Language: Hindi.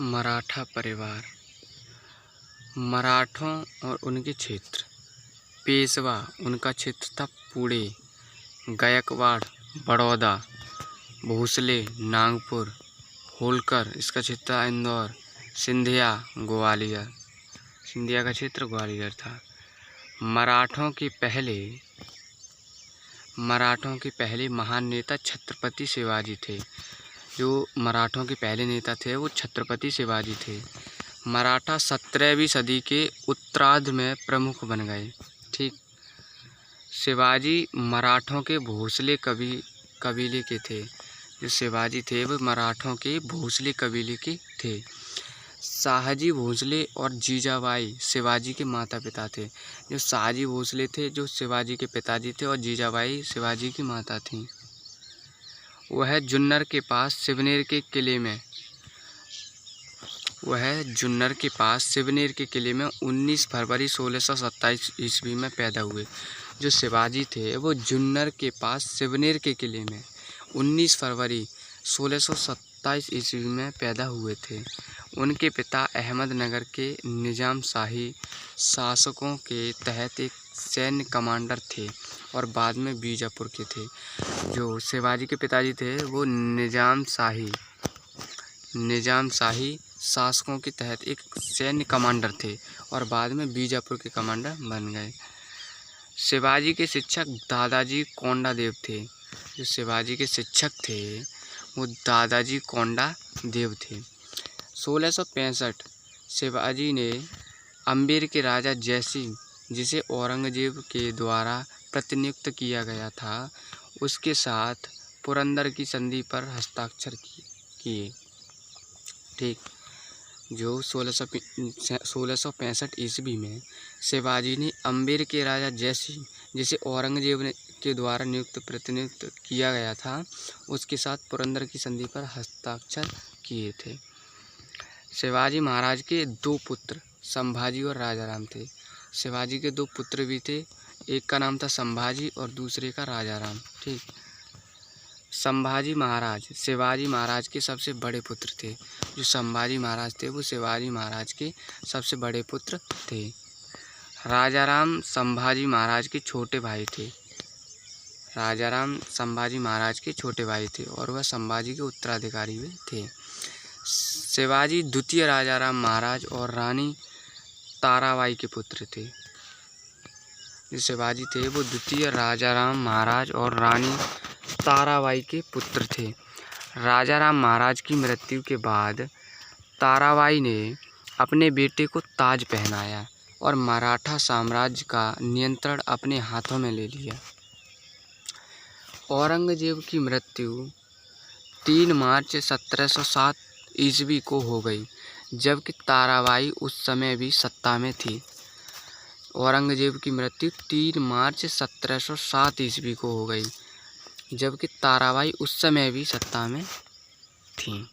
मराठा परिवार। मराठों और उनके क्षेत्र। पेशवा, उनका क्षेत्र था पुणे, गायकवाड़ बड़ौदा, भोसले नागपुर, होलकर इसका क्षेत्र था इंदौर, सिंधिया ग्वालियर। सिंधिया का क्षेत्र ग्वालियर था। मराठों के पहले महान नेता छत्रपति शिवाजी थे। जो मराठों के पहले नेता थे वो छत्रपति शिवाजी थे। मराठा 17वीं सदी के उत्तरार्ध में प्रमुख बन गए। ठीक। शिवाजी मराठों के भोसले कबीले के थे। जो शिवाजी थे वो मराठों के भोसले कबीले के थे। शाहजी भोसले और जीजाबाई शिवाजी के माता पिता थे। जो शाहजी भोसले थे जो शिवाजी के पिताजी थे और जीजाबाई शिवाजी की माता थीं। वह जुन्नर के पास शिवनेर के किले में 19 फरवरी 1627 ईस्वी में पैदा हुए। जो शिवाजी थे वो जुन्नर के पास शिवनेर के किले में 19 फरवरी 1627 ईस्वी में पैदा हुए थे। उनके पिता अहमदनगर के निजाम शाही शासकों के तहत एक सैन्य कमांडर थे और बाद में बीजापुर के थे। जो शिवाजी के पिताजी थे वो निजाम शाही शासकों के तहत एक सैन्य कमांडर थे और बाद में बीजापुर के कमांडर बन गए। शिवाजी के शिक्षक दादाजी कोंडादेव थे। जो शिवाजी के शिक्षक थे वो दादाजी कोंडादेव थे। 1665 शिवाजी ने अम्बेर के राजा जयसिंह, जिसे औरंगजेब के द्वारा प्रतिनियुक्त किया गया था, उसके साथ पुरंदर की संधि पर हस्ताक्षर किए। ठीक। जो 1665 ईस्वी में शिवाजी ने अम्बेर के राजा जयसिंह, जिसे औरंगजेब के द्वारा प्रतिनियुक्त किया गया था, उसके साथ पुरंदर की संधि पर हस्ताक्षर किए थे। शिवाजी महाराज के 2 पुत्र संभाजी और राजाराम थे। शिवाजी के 2 पुत्र भी थे, एक का नाम था संभाजी और दूसरे का राजाराम। ठीक। संभाजी महाराज शिवाजी महाराज के सबसे बड़े पुत्र थे। जो संभाजी महाराज थे वो शिवाजी महाराज के सबसे बड़े पुत्र थे। राजाराम संभाजी महाराज के छोटे भाई थे और वह संभाजी के उत्तराधिकारी भी थे। शिवाजी द्वितीय राजाराम महाराज और रानी ताराबाई के पुत्र थे। जो शिवाजी थे वो द्वितीय राजाराम महाराज और रानी ताराबाई के पुत्र थे। राजाराम महाराज की मृत्यु के बाद ताराबाई ने अपने बेटे को ताज पहनाया और मराठा साम्राज्य का नियंत्रण अपने हाथों में ले लिया। औरंगजेब की मृत्यु 3 मार्च 1707 ईस्वी को हो गई, जबकि ताराबाई उस समय भी सत्ता में थी। औरंगजेब की मृत्यु 3 मार्च 1707 ईस्वी को हो गई, जबकि ताराबाई उस समय भी सत्ता में थीं।